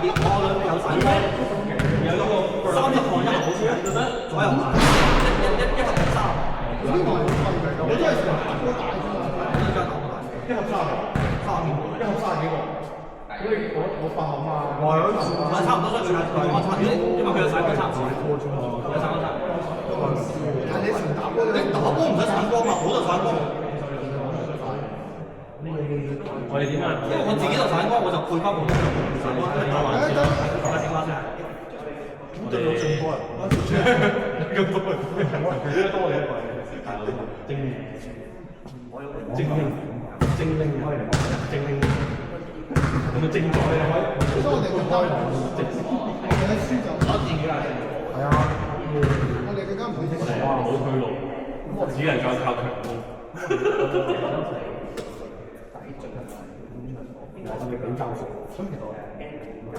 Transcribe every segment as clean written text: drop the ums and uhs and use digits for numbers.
邊我兩邊有散光，有嗰個30項一好似左右慢，一盒30。嗰啲話我真係成日打波大啫嘛。依家打大，一盒30個，30個，一盒30幾個。所以我發學嘛，我差唔多出去我差啲，因為佢有散光差唔多，有散光差。但係你成日打波，你打波唔使散光嘛，好多散光。我哋點啊？因為我自己就散光，我就配翻部散光打橫線，打正翻先。咁對我仲多人，咁多人，我人佢多你一個人，係精英，咁啊精彩啊！所以我哋更加唔直，我哋一輸就打自己啦。係啊，我哋更加唔會直。哇！冇退路，只能夠靠強攻。我哋比較熟，咁其實我哋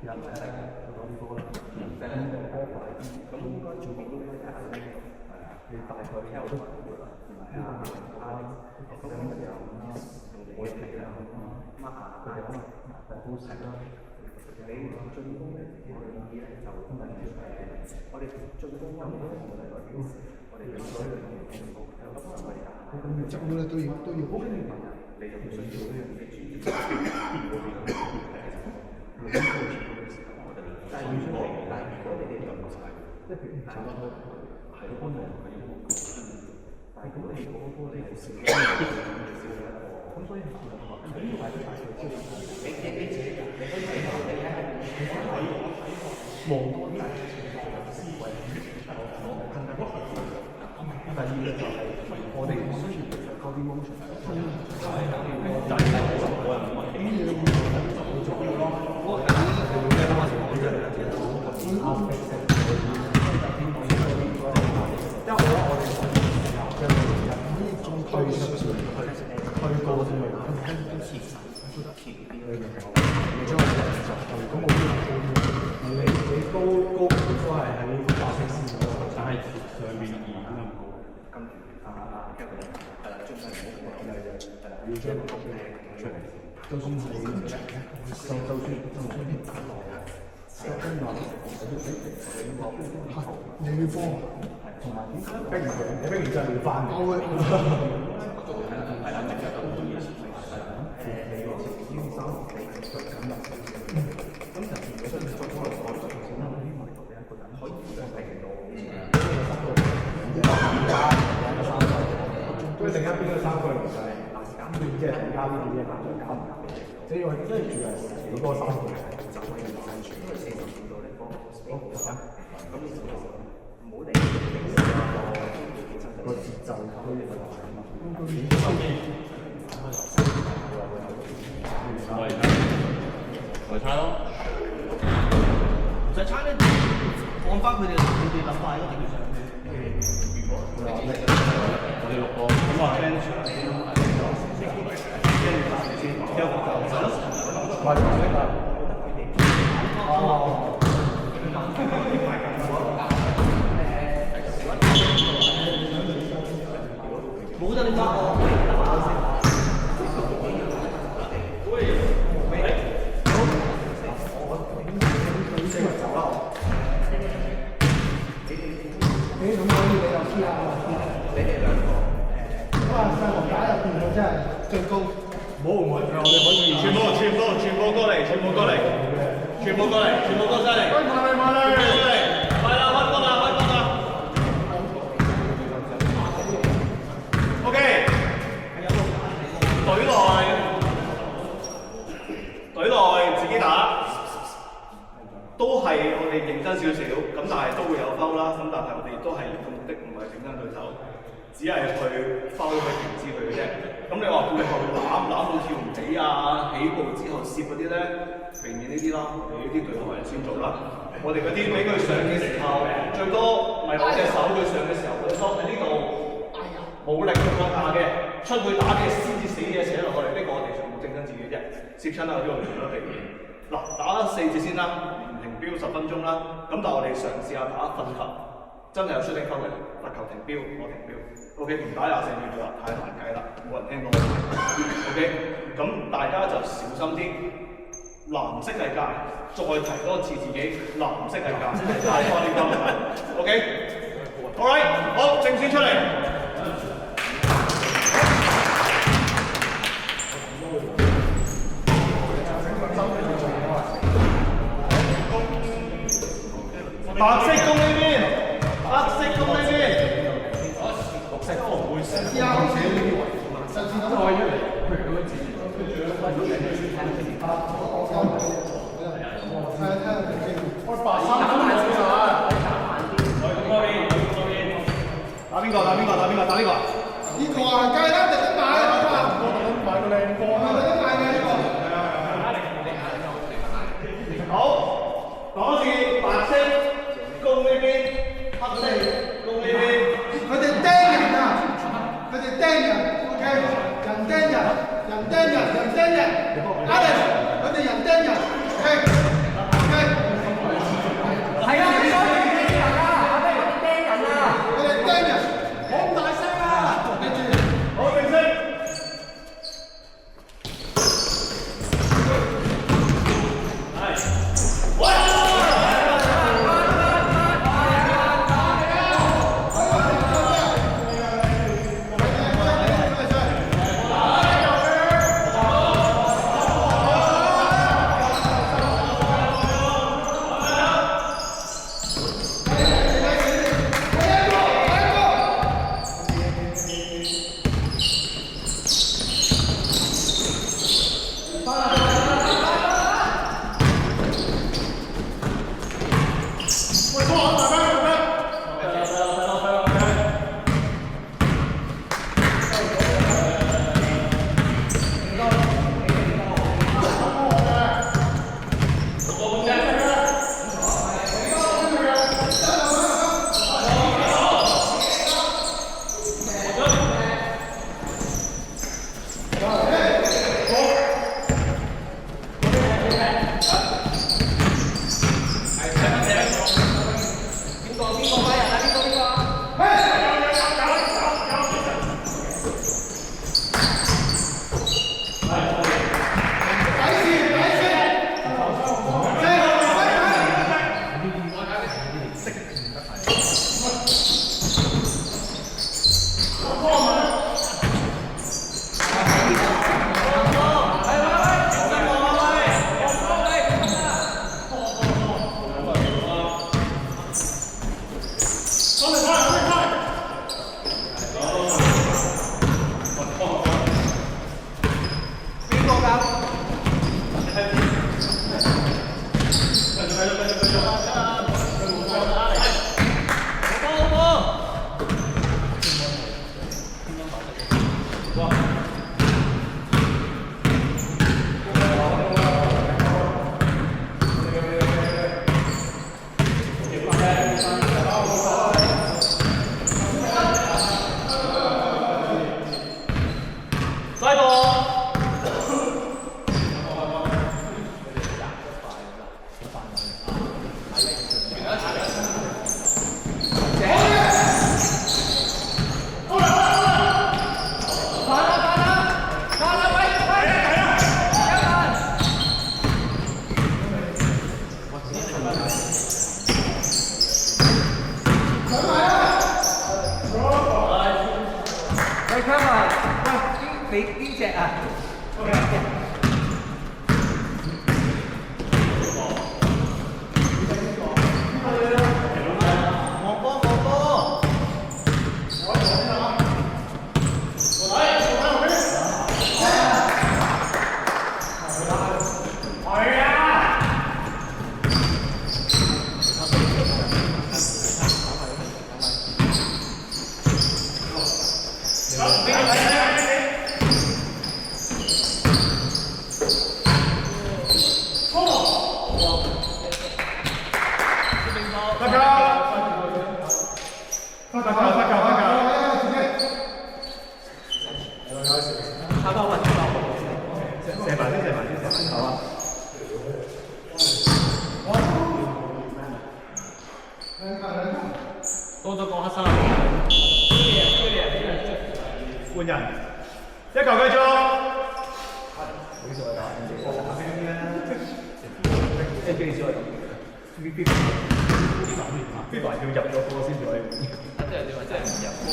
人係講呢個啦。咁應該做到你大概聽我都唔會啦。係啊，咁有我哋嚟啦，乜啊？佢哋可能好食啦。你進攻咧，我哋建議咧就我哋進攻咁我哋俾所有嘅進攻有得我哋打。咁要走咧都要好緊要。你就必須要呢樣嘢專注。但係如果你哋用晒，即係譬如炒得好，係安樂係要但係咁你嗰個波咧係少咗，咁所以咁要係大概知道。你可以睇下你可以望多啲思維，第二個就係我哋需要靠啲 motion。就係我人咁嘢會做咯。我係咩啦？我哋因為我哋仲退過先咪咁我你高都係喺打車先，但係上面移咁樣高，跟住係啦，中間唔好講嘅就係啦，要將個角出嚟，就算係就算打落跟住你要幫，同埋逼完之後要翻嘅。係啦，你個3咁就變咗出嚟，再多嚟講，希望你哋一個人可以定到咁陣間邊個3個嚟計？即係大家呢啲嘢難再搞唔搞？即係住係幾個3個就可以解決，因為40秒到呢個咁你就唔好理個節奏可以我猜咯，唔使猜咧，按翻佢哋諗法咯，頂上去。我哋6個，咁話 bench 冇得你揸我。最高冇我哋可以全部過嚟，全部過晒嚟，快啦，開波啦，OK，隊內自己打，都係我哋認真少少，咁但係都會有foul啦，咁但係我哋都係個目的唔係整親對手，只係去foul佢停止佢嘅啫。咁你話背後攬到跳唔起啊，起步之後攝嗰啲咧，避免呢啲啦，你呢啲隊內人先做啦。我哋嗰啲俾佢上嘅時候，最多咪攞隻手佢上嘅時候，佢攞喺呢度冇力向下嘅，出去打嘅先至死嘢扯落去，呢個我哋全部正身自己啫，攝親啊呢個全部都避免。嗱，打4節先啦，唔停標10分鐘啦，咁但係我哋嘗試下打罰球，真係有shooting foul嘅罰球停標，我停標。OK， 唔打24秒啦，太難計啦，冇人聽到我。OK， 咁大家就小心啲，藍色係界，再提多次自己藍色係界，太多啲交流啦。OK，all right， 好，正選出嚟。白色弓呢邊，黑色弓呢邊。綠色都唔會識。試下好似呢啲位，上次咁可以出嚟，佢咁樣剪。我白衫打慢少少啊！打邊個？打邊個？打邊個？打呢個？呢個啊，梗係啦，特登買啊嘛！我特登買個靚波啊！特登買嘅呢個。好，講一次白色弓呢邊，黑色弓呢邊。佢哋釘人啊！佢哋釘人 ，OK， 人釘人，人釘人，人釘人。Alex， 佢哋人釘人 ，OK。係啊！你講嘢啲人啊，我哋釘人啊！我哋釘人，好唔大聲啊！跟住，好正式。係。喂！邊隻啊？多咗個黑衫。換人，一球繼續。機先可以咁。FIFA 要入咗波先至可以。即係你話真係唔入波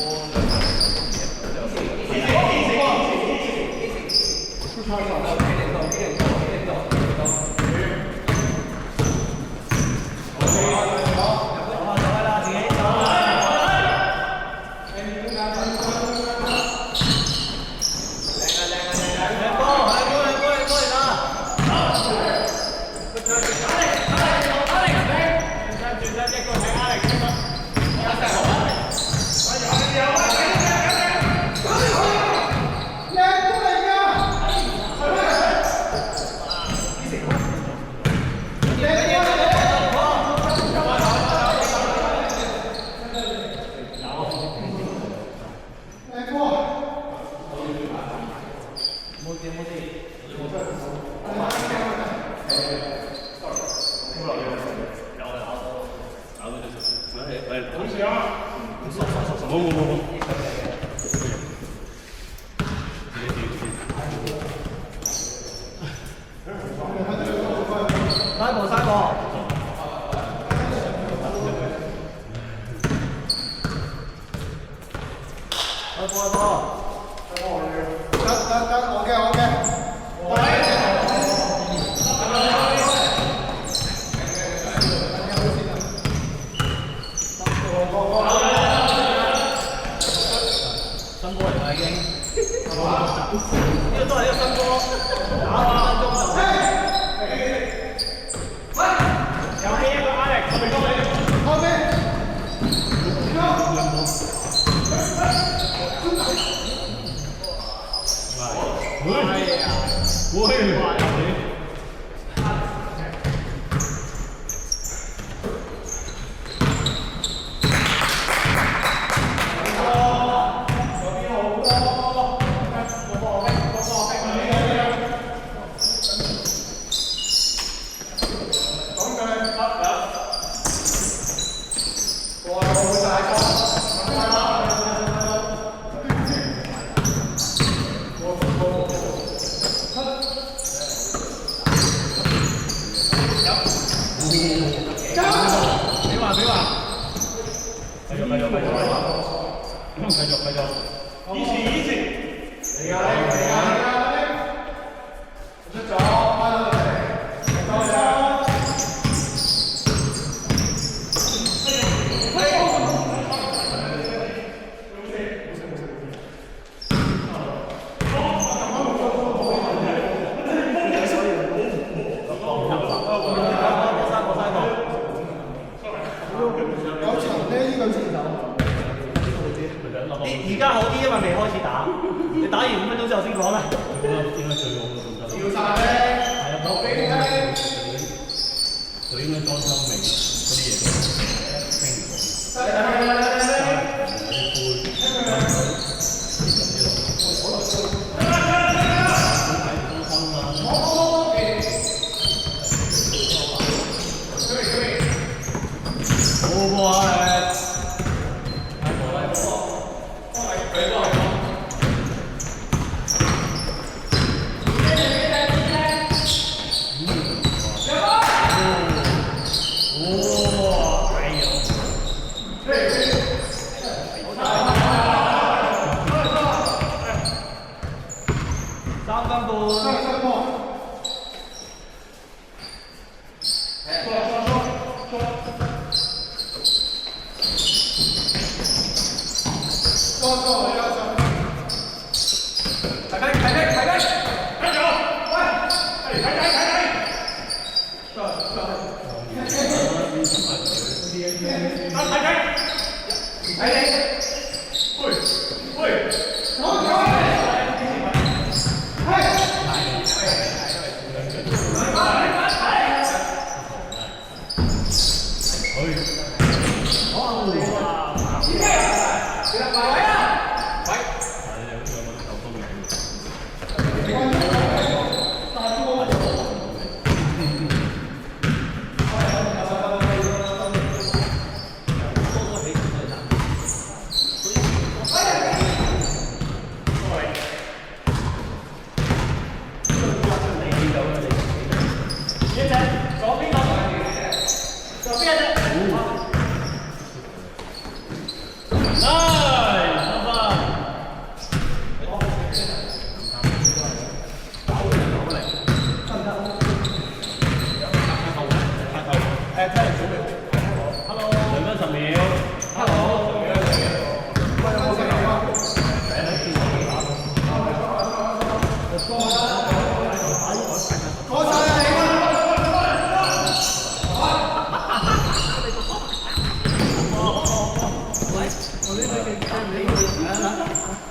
而家好啲，因為未開始打。你打完5分鐘之後先講啦。應該最好嘅動作。要晒咧。係啊，我俾佢應該裝修明嗰啲嘢都清唔到。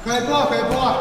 佢係波，佢係波啊！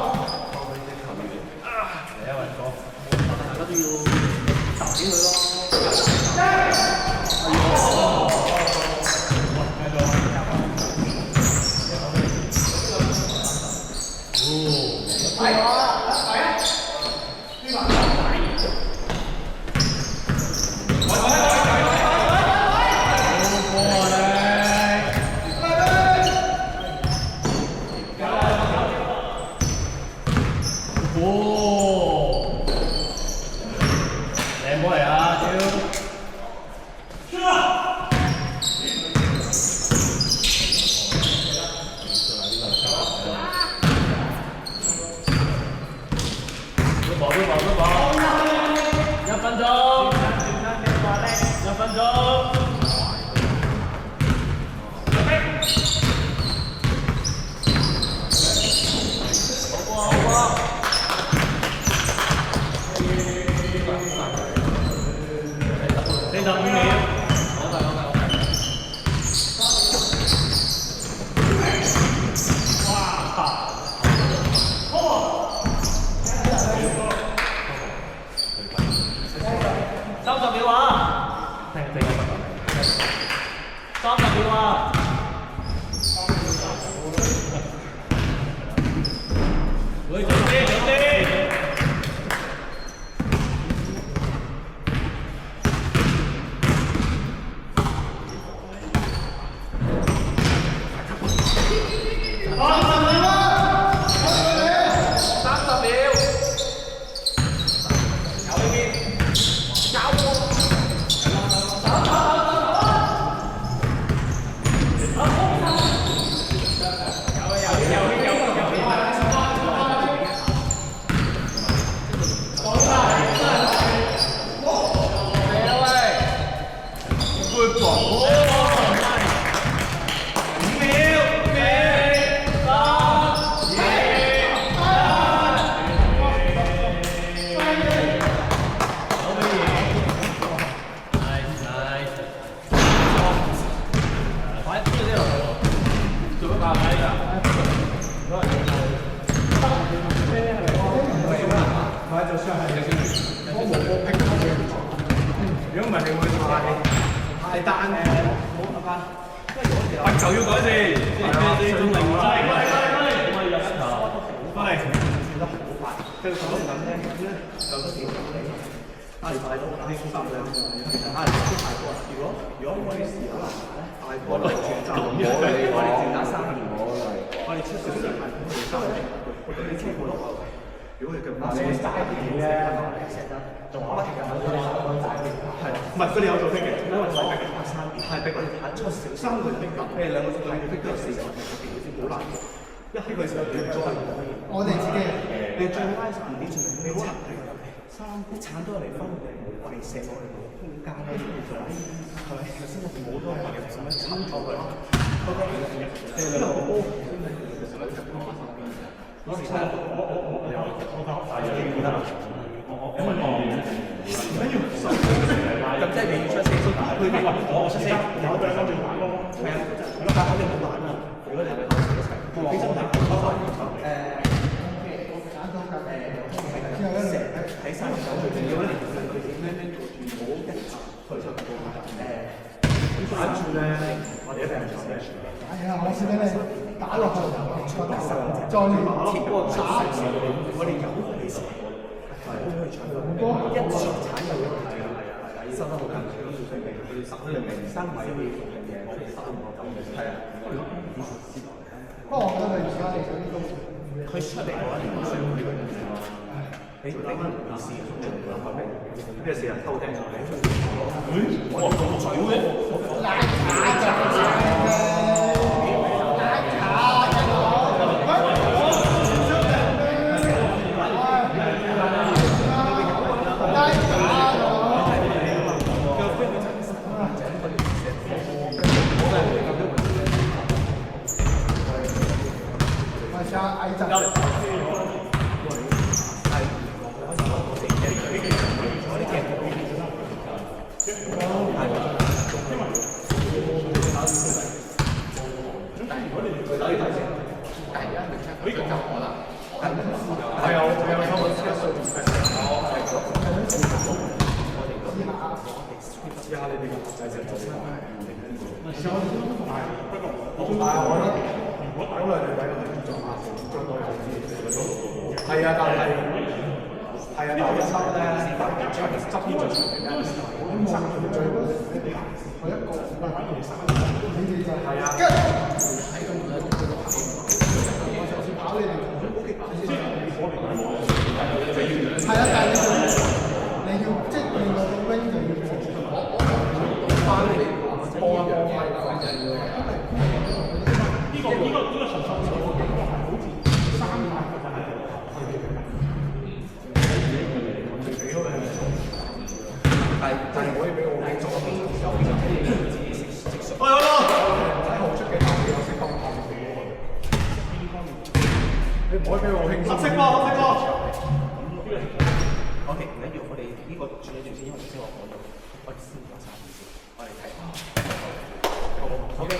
我哋自己，你最拉十二點上，你好難睇㗎。啲鏟多嚟分我哋射落去空間咧，係咪？頭先我哋冇多嘅咁樣鏟咗佢，因為個波我哋咁即係你要出聲，佢哋話我出聲，有對方要玩咯，係啊，但係我哋冇玩啊。如果你哋其實睇晒手佢哋嗰啲，佢點樣做全部一集退出個反轉咧，我哋一定做嘅。係啊，我試俾你打落去，再練鐵嗰個打，我哋有嚟射，係可以搶到一次鏟就會係啊，收得好緊，佢十佢哋明3米嘅嘢，我哋3個咁嘅，係啊。不過我覺得佢而家嚟嗰啲都，佢出嚟嘅話，唔需要呢個人。你試咩事啊？偷聽我哋。我做嘴嘅。拉卡就係拉卡嘅我。挨陣。係啊，但係一抽咧，執邊最長嘅，我望住最嗰時，我一個你哋就係啊，跟我上次跑你哋係啊，但係你要即係令到個 wing 就要翻嚟波一波係呢個純粹係好似3塊但係可以俾我喺左邊右邊就可以自己食熟。唔使好出嘅，但係我識當堂嘅。你唔可以俾我輕鬆。黑色波。OK， 唔緊要，我哋呢個處理住先，因為頭先我講咗，我哋先講3件事，我哋睇。OK。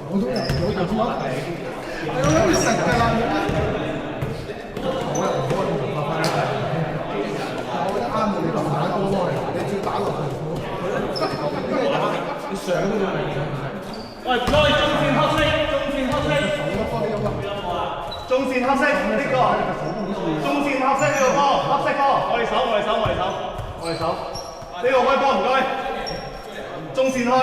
我都有啲乜？我諗住食㗎啦。我又唔開咁發揮啦。我覺得啱你咁打多多嚟，你照打落去。你上嗰種嚟嘅。喂，唔該，中線黑色。中線黑色呢個。中線黑色呢個波，黑色波，我哋手。呢個開波唔該。中線開。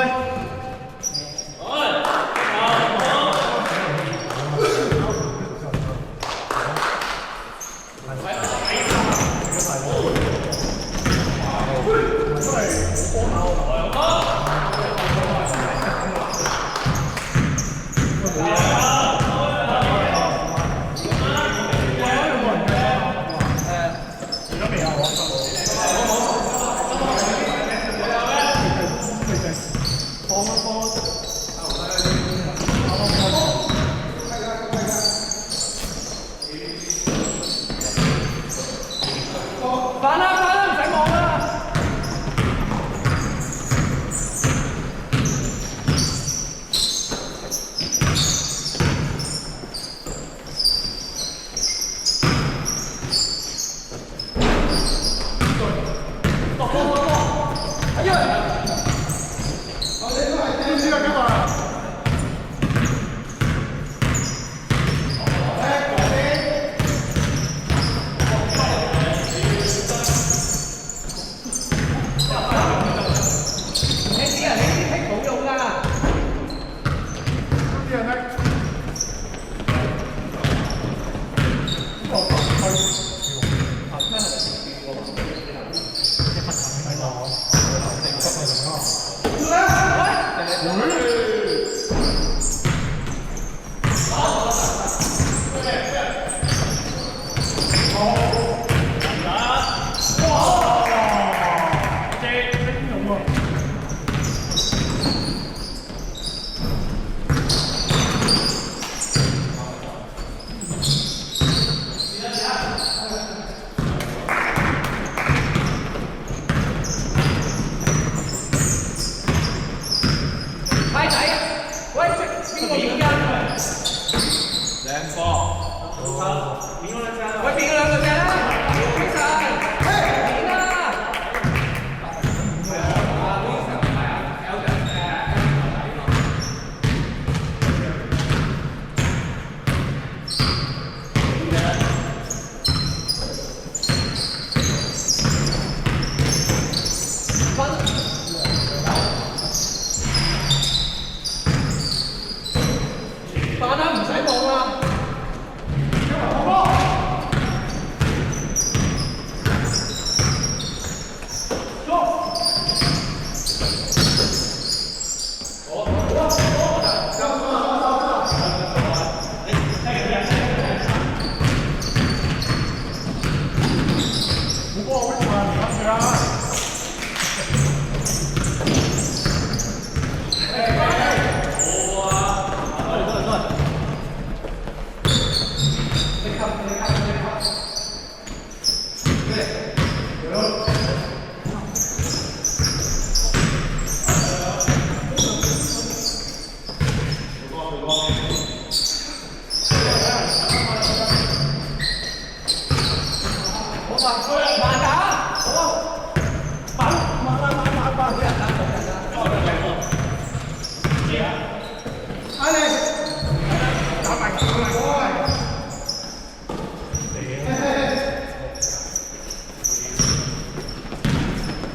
使望啦。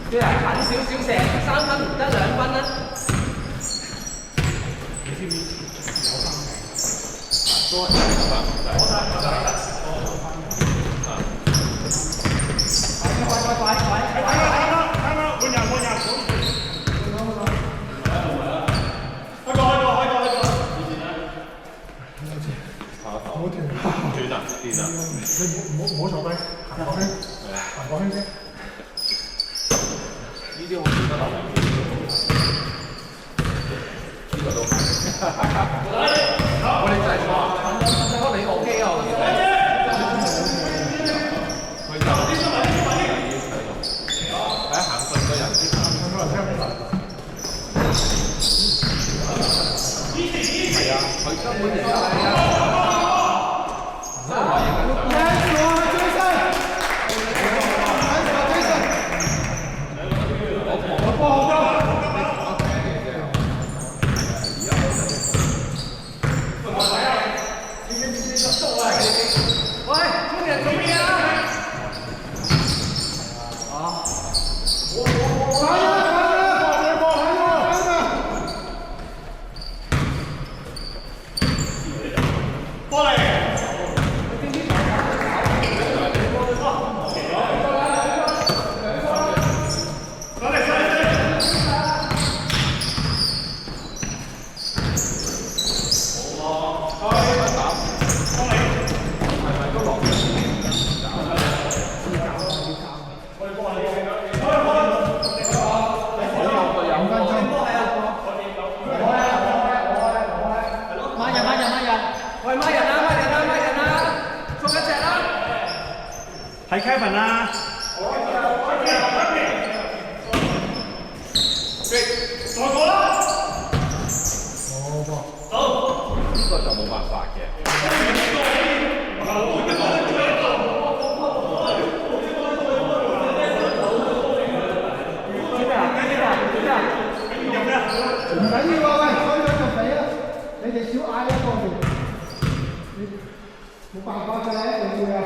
啲人近少少射3分唔得2分啦。唔好坐低，行個圈，行個圈先。呢啲好似得流呢個都我哋就係話，我哋 OK 啊，我哋佢就喺行順嘅人先係啊，佢根本就係係 Kevin 啊！再過啦！好，呢個就冇辦法嘅。唔緊要啊，喂，所以就俾啦，你哋少嗌一個你冇辦法㗎啦，一定要啊！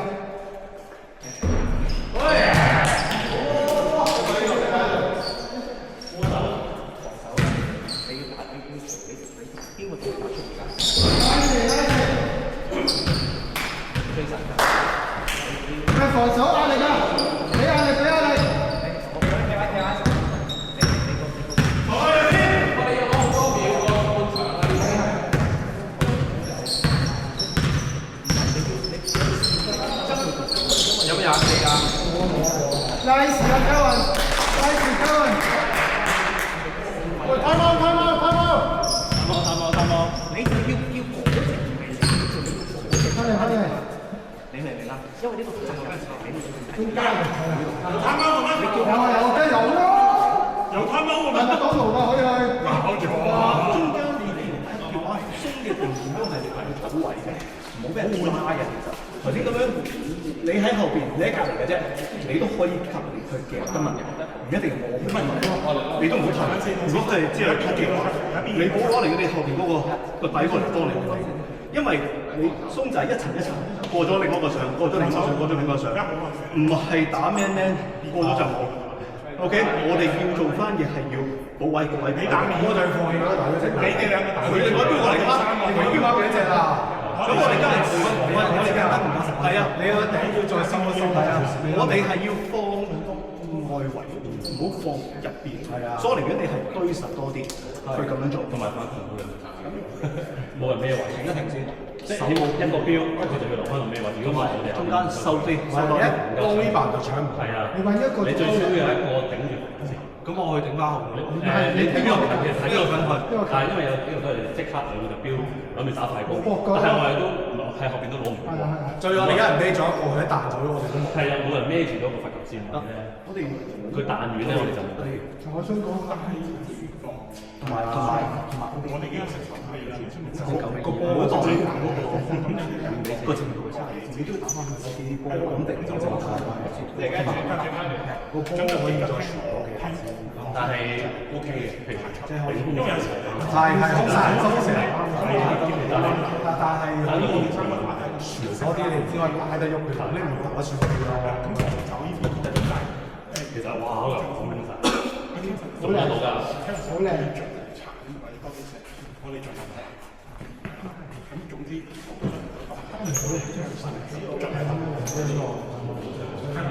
防守壓力啊！俾壓力，俾壓力！有冇廿四啊？Nice 啊 Kevin！Nice Kevin！喂，time out！你就要翻嚟！你明唔明啊？因為呢個責任係喺你中間係啊！有咯！有貪貓喎，麥當勞㗎可以去。搞住我中間你哋要鬆嘅定義都係土位嘅，唔好俾人拉嘅。其實頭先咁樣，你喺後邊，你喺隔離嘅啫，你都可以及你去夾得問人，唔一定我去問人，你都唔好投。如果佢係之後突嘅話，你冇攞嚟你後邊嗰個底過嚟幫你，因為你鬆就係一層一層過咗另一個上，過咗另一個上，過咗另一個上，唔係打 man 過咗就冇。OK， 我哋要做翻嘅係要補位個位。你打面，我就放棄啦，打咗隻。你哋兩個打。佢哋嗰邊過嚟㗎，佢邊打幾隻啊？我哋今日我哋簡單係啊，你個頂要再收一收係啊，我哋係要放外圍，唔好放入邊。係啊，所以寧願你係堆實多啲，去咁樣做，同埋翻冇人冇人咩位，停一停先。即係一個標，佢就要留翻個咩位。如果唔係，我哋中間收啲，收多啲。光呢bàn就搶唔係啊！你揾一個，你最需要一個頂住。咁我去頂翻後面。你邊個睇呢個分開？但係因為有呢個都係即刻兩個就標，諗住打快攻。但係我哋都喺後邊都攞唔到。最我哋一人孭咗一個，佢彈走咗我哋都冇。係啊，冇人孭住咗個罰球線。我哋佢彈遠咧，我哋就冇。我想講係同埋我哋呢個成分係個波當個程度差，自己都打翻自己波穩定就正常。個波可以再傳多幾下，但係 OK 嘅，譬如即係可以因為有時係好散收成，但係可以傳多啲，你先可以拉得喐佢，你唔打得傳佢咯。其實哇，好難講晒，做得到㗎，好靚。我哋仲有咁總之，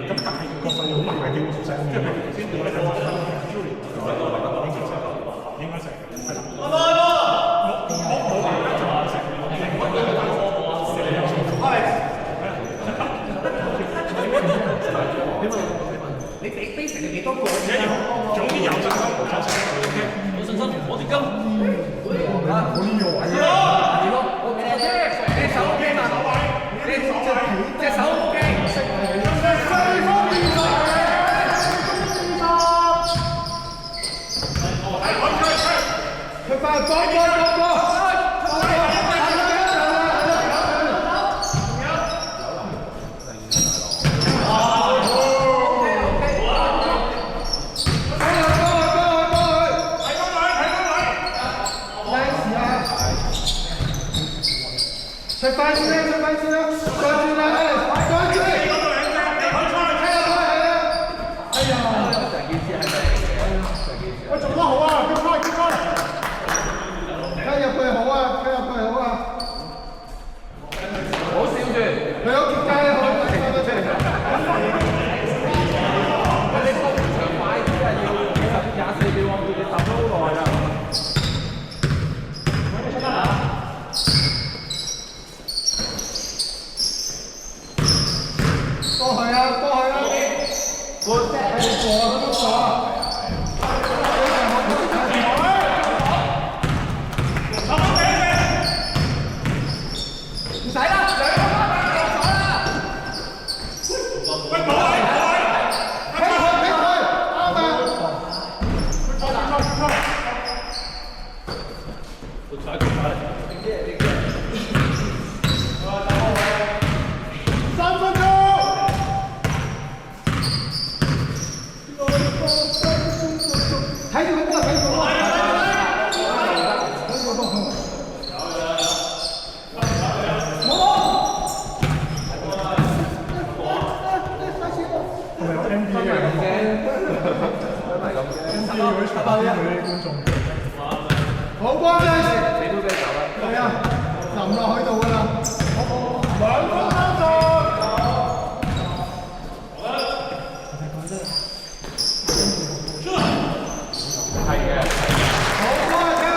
咁但係個費用唔係叫成，即係先我哋應該成係啦。你俾 basic 你幾多個？總之有信心，有信心，我哋今。我呢個位隻手 OK 嘛？隻手 OK。佢快幫！出快啲啦！再轉啦！再轉！哎呀！喂，做得好啊！跟開！加入佢好啊！好笑住，佢有結界好，收得出嚟。你波長快啲啊！要24秒，我叫你揼咗好耐啦。過去啊！我係過啊！唔使啦，兩個波打咗啦。喂，冇啊！俾佢，啱啊！3分鐘。睇住個波，睇住個波。好關啊！你都俾走啦。係啊，淋落喺度㗎啦。2分3分。係嘅。好關啊！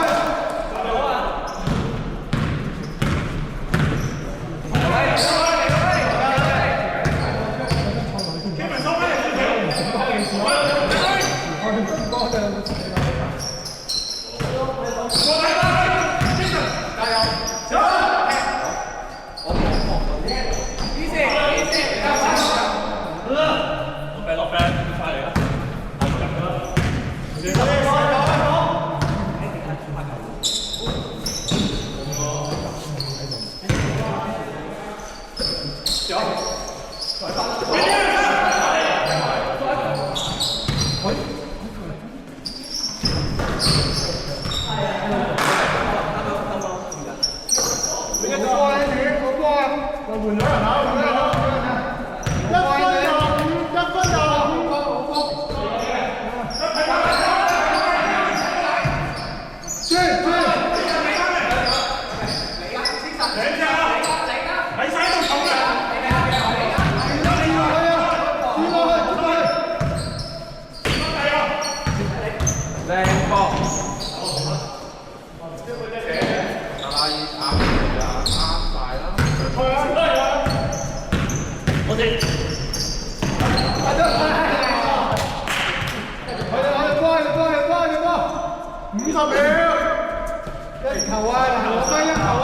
一球啊，攞翻一球啊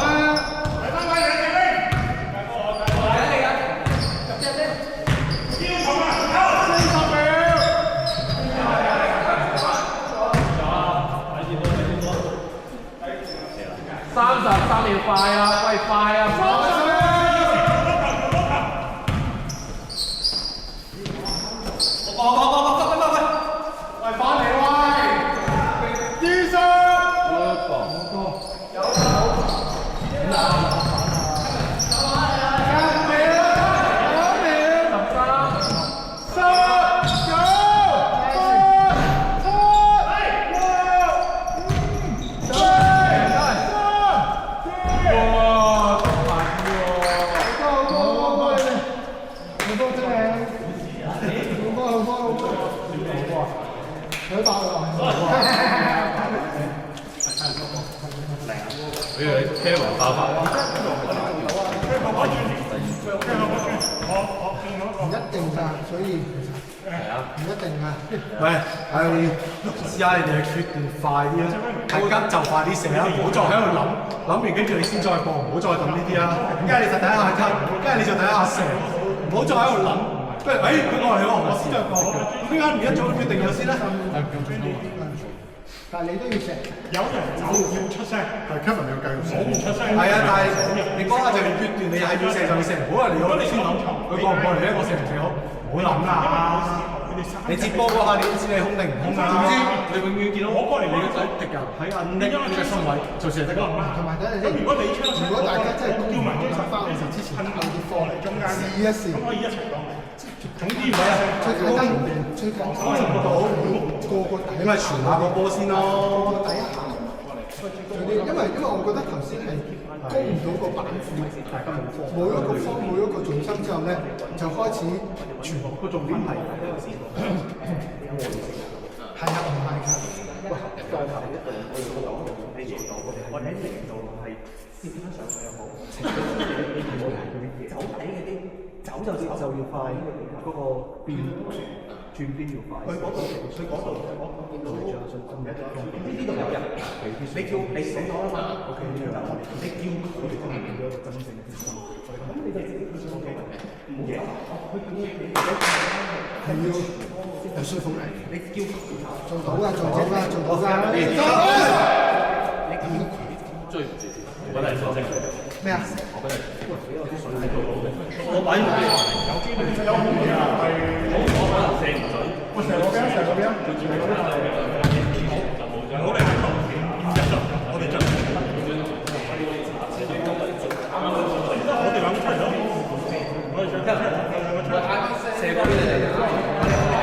！33秒快啊！喂，快啊！喂，翻嚟喂！醫生！唔一定㗎，所以唔一定啊。喂，試下你哋決定快啲啊！係急就快啲射啊！唔好再喺度諗完跟住你先再播，唔好再諗呢啲啊！一係你就睇下急，一係你就睇下射，唔好再喺度諗。不如佢過嚟喎，我先再播。點解唔一早決定咗先咧？但係你都要射，有人走要出聲，係 Kevin 你要繼續射。我唔出聲。係啊，但係你嗰下就要決斷，你係要射就要射，唔好話你我先諗佢過唔過嚟咧，我射唔射好，唔好諗啦。你接波嗰下你都知你空定唔空啊？點知你永遠見到我過嚟你個仔敵人喺阿 Nick 嘅身位就射得㗎。同埋等陣先。如果大家真係公平咁翻嘅時候，之前都有啲科嚟中間試一試。咁可以一齊講。總之唔係啊，最簡單，最簡單到個底，你咪傳下個波先咯。個底下。因為我覺得頭先係攻唔到個板斧，冇一個方冇一個重心之後咧，就開始全部個重點係係啊，唔係㗎。喂，再頭一隊我哋講你贏到我哋喺贏到係接翻上去又好，走底嗰啲走就要快，嗰個變轉邊要快。佢嗰度我見到呢度有人，你叫你死咗啦嘛 ，OK 呢度，你叫佢哋都唔見到一個真正嘅決心，咁你就自己決心 OK， 唔贏，係要有說服力，你叫做到㗎，做到㗎，做到㗎，你叫佢追唔住，我覺得係錯咩啊？我擺完俾你。有機會有空嘅係好射唔準。喂，射嗰邊，射嗰邊。好，你喺度入咗，我哋進。我哋兩個出咗，我哋上出嚟。射嗰邊嚟。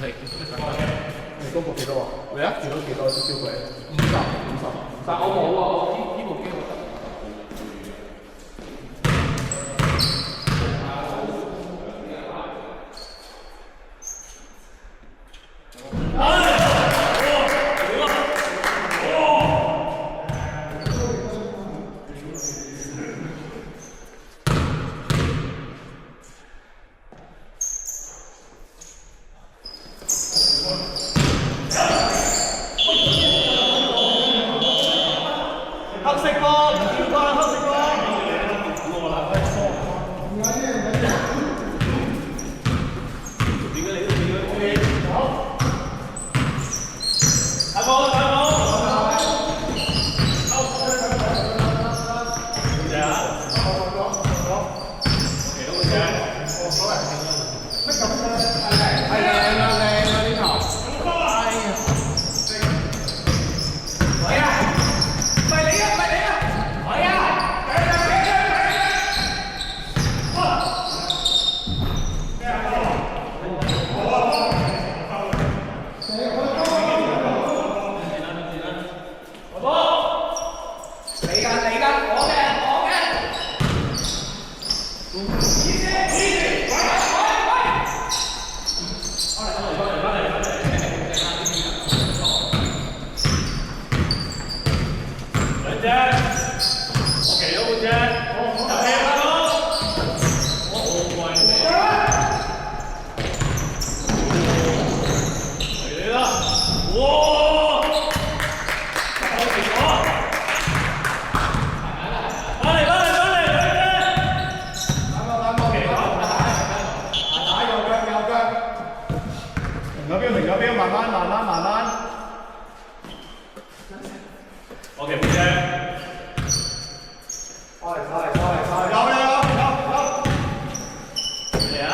你嗰部幾多啊？你啊？住咗幾多招佢？50。但我冇啊，我呢部機我得。黑色波，跳翻黑色波。停咗邊，慢慢。OK， 冇啫。有。嚟啊！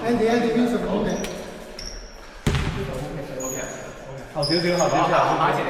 Andy Wilson 好嘅。後少少，後少少，擺前嚟。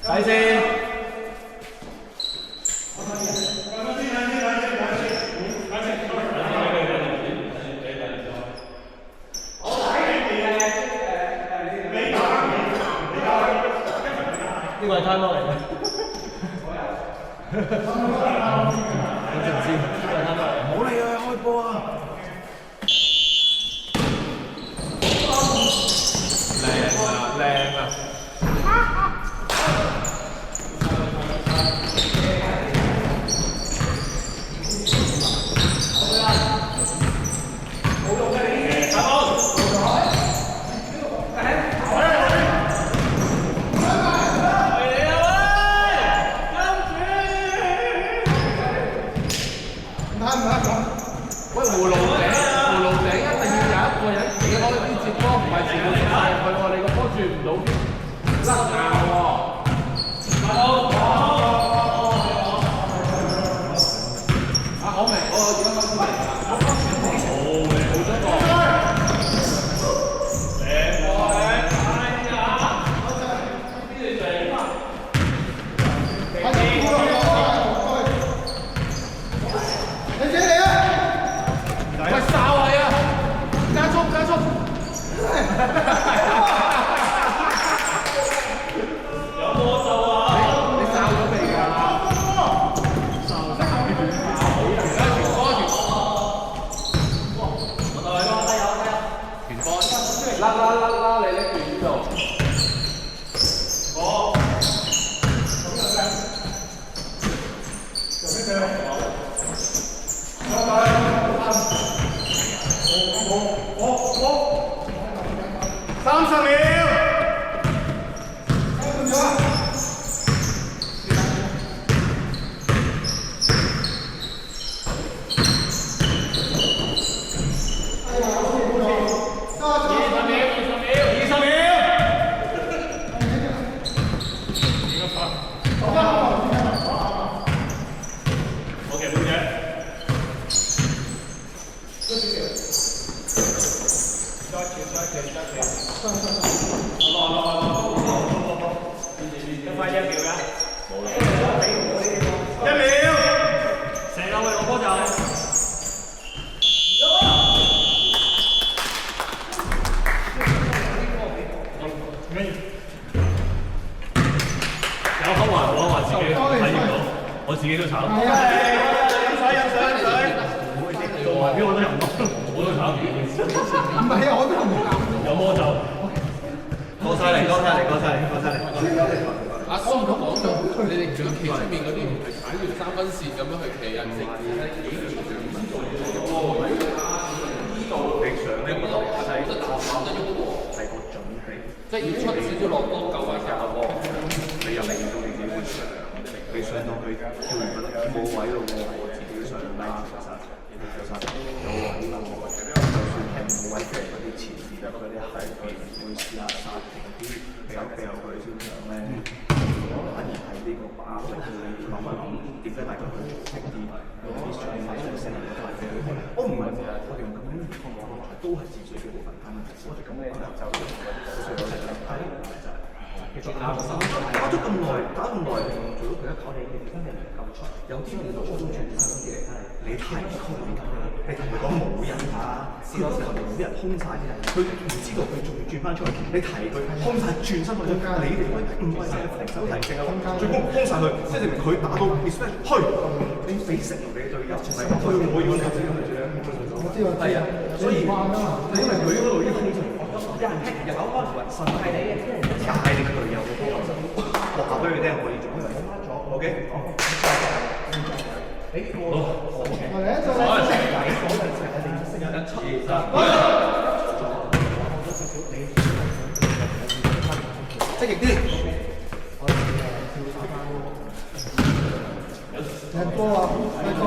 睇先。呢個係 time out 嚟嘅。等陣先，呢個係 time out 嚟。唔好理佢開波啊！靚啊！喂，葫蘆頂一定要有一個人企開啲接波，唔係全部打入去喎，你個波轉唔到邊，甩硬喎。啊，我明，我而家開始明。冇咗個。我自己都炒。係啊，飲水。做埋邊我都飲咯，我都炒。唔係啊，我都唔啱。有魔咒。過晒嚟。阿蘇都講到，你哋仲企出面嗰啲唔係踩住三分線咁樣去企啊？呢度你上咧，我冇得打翻得喐喎。係個準備，即係要出少少落波夠位嘅波。你又令到你自己會上。上到去跳完覺得冇位咯喎，我自己上啦。其實有位咯，就算係冇位嘅嗰啲前線嗰啲係會試下殺啲比較佢先上咧。反而係呢個把握力，你諗一諗點解大家去做識啲用啲上快速聲嚟發俾佢哋？我唔係話我哋用咁樣都係自水嘅部分，但係我哋咁嘅就有力量睇就係。打咗咁耐，做到佢一我哋真係唔夠出，有啲叫做初中傳生嘅，你提佢，你同佢講冇人啊，試多時候冇人空晒啲人，佢唔知道佢仲要轉翻出嚟，你提佢空晒轉身去，你哋唔係淨係防守提淨係最攻空晒佢，即係證明佢打到 respect 去，你俾承諾你嘅隊友，唔係去我要求你咁樣住係啊，所以因為佢嗰度已經空咗。有人踢入口開神係你嘅，界你嘅隊友嘅波，話俾佢聽可以做，因為我啱咗 ，OK， 積極啲。踢波啊！踢波。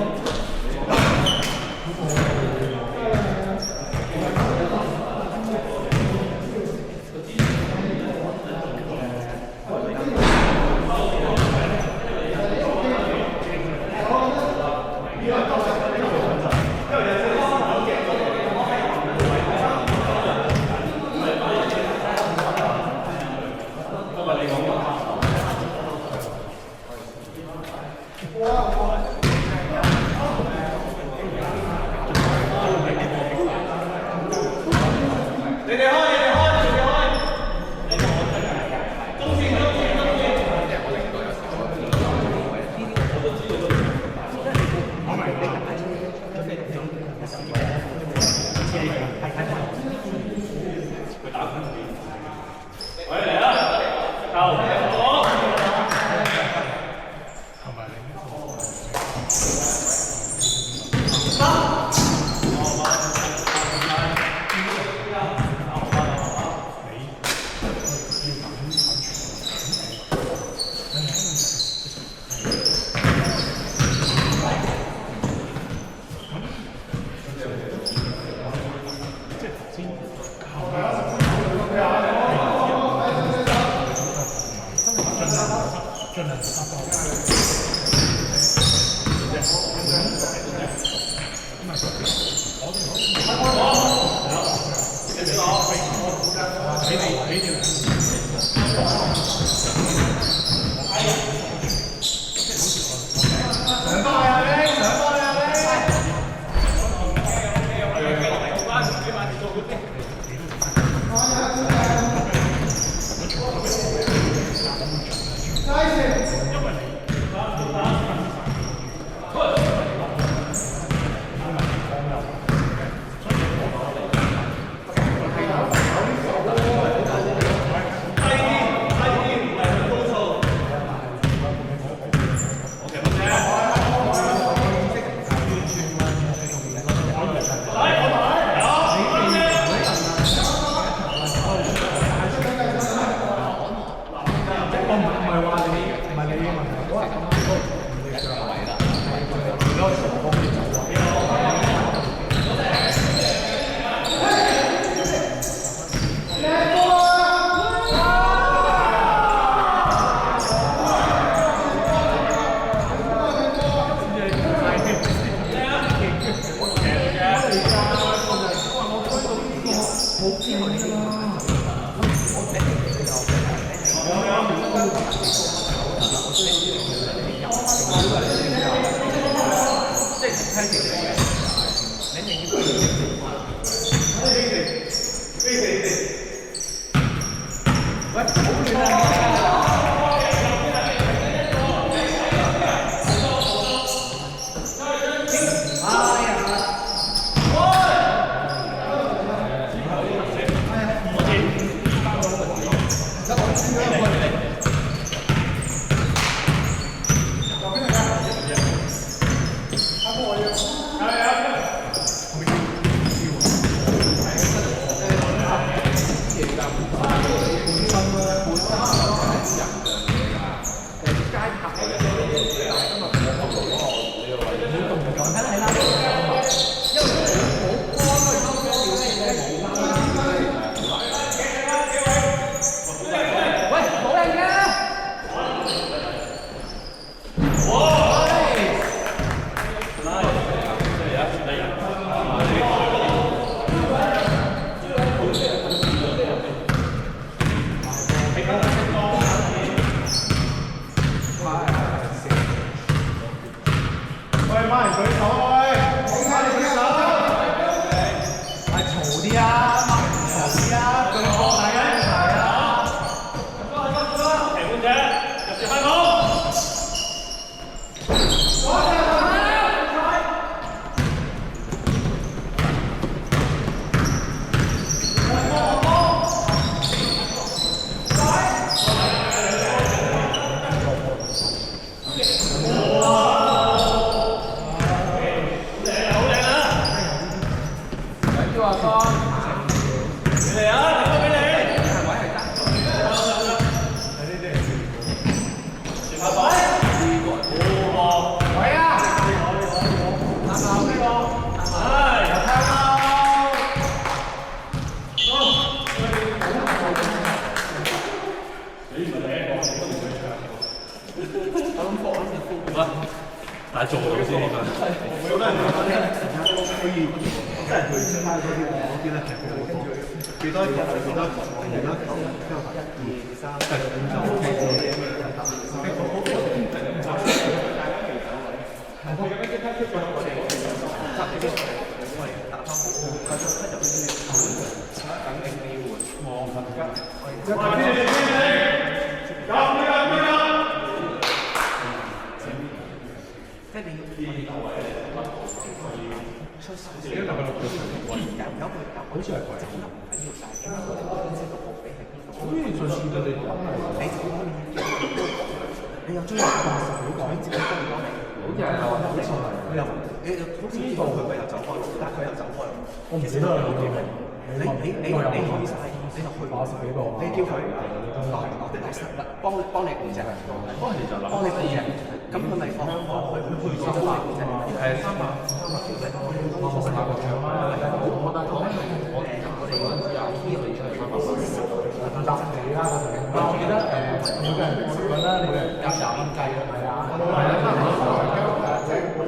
班人舉手喂，講翻你舉手，係嘈啲啊，嘈啲啊，對過大家一齊啊！提供者入住開幕。但係做到先呢份。好多人覺得咧，可以真係去升嗰啲咧，係好多幾多球，幾多球，幾多球，之後1、2、3、4、你又追入80秒改自己幫唔幫你？好似係話好似係，你又好似知道佢又走開，但係佢又走開。我唔記得啦，你可以晒，你就去80幾個，你叫佢幫你背脊，幫你背脊，咁佢咪放佢去咗背脊，係300幾隻，我覺得我哋嗰陣時有呢個出嚟300幾啦，我記得每個人覺得每人夾20蚊計係啊，係啊，差唔多即係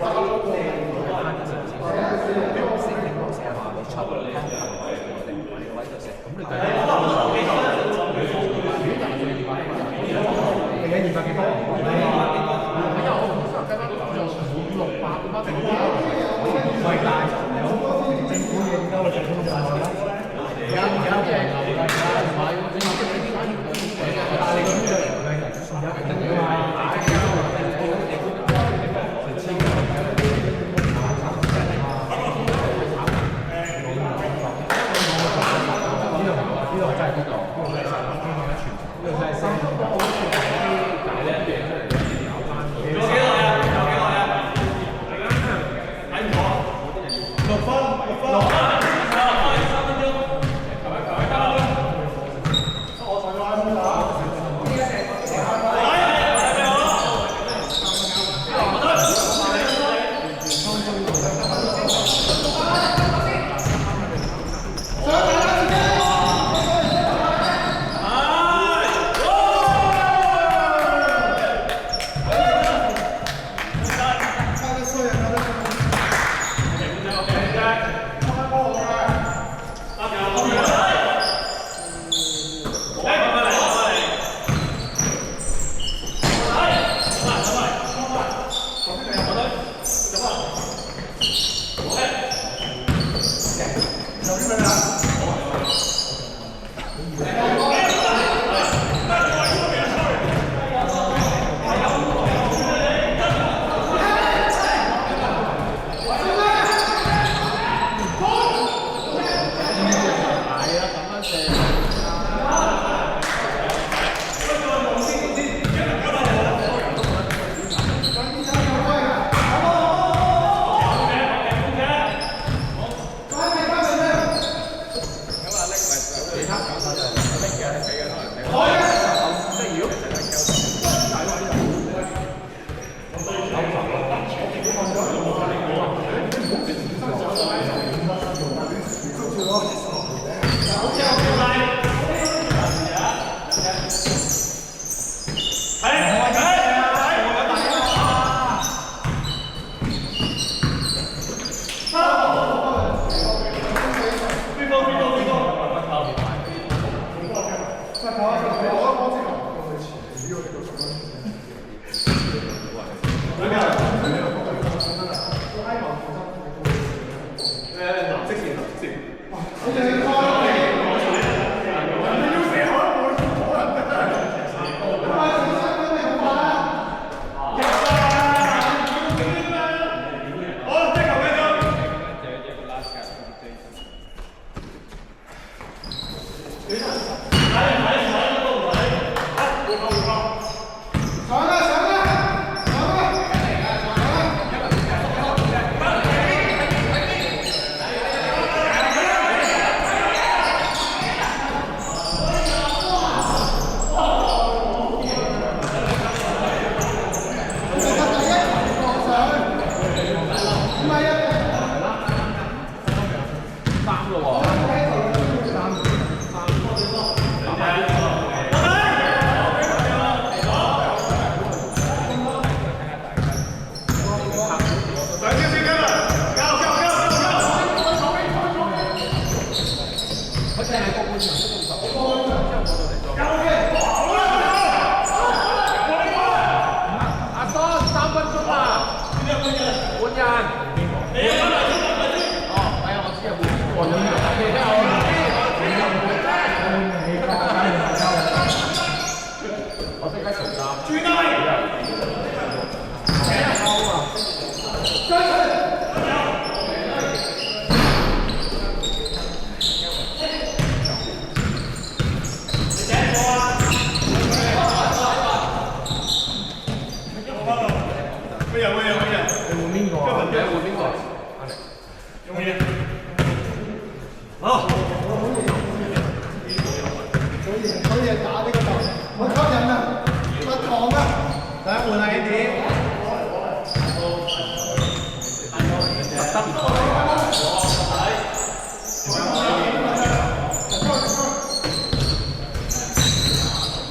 所以打呢個球，好吸引啊，發糖啊！等下換下 Andy。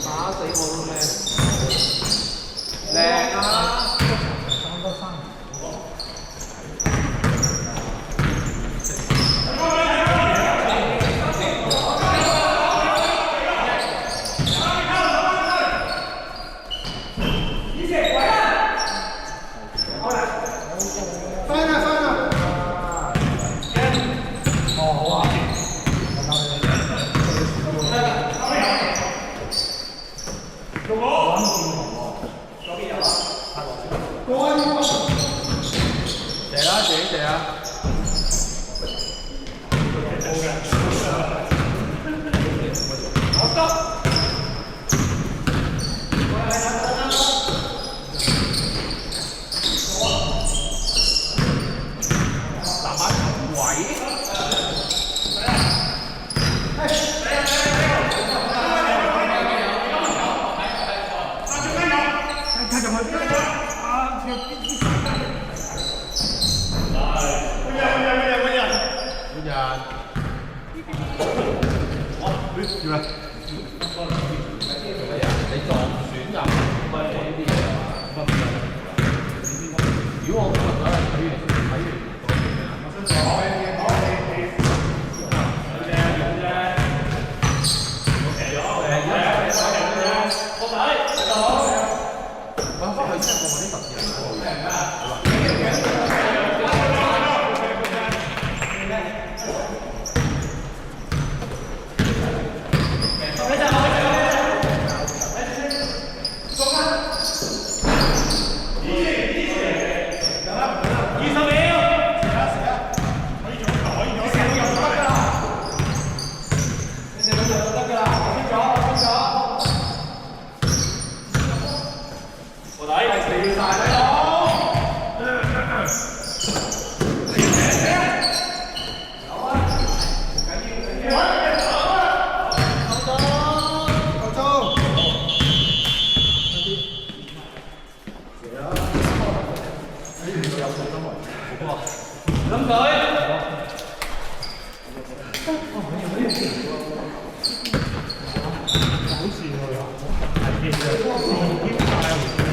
打死我都咩？靚啊！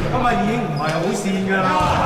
今日已經唔係好線㗎啦。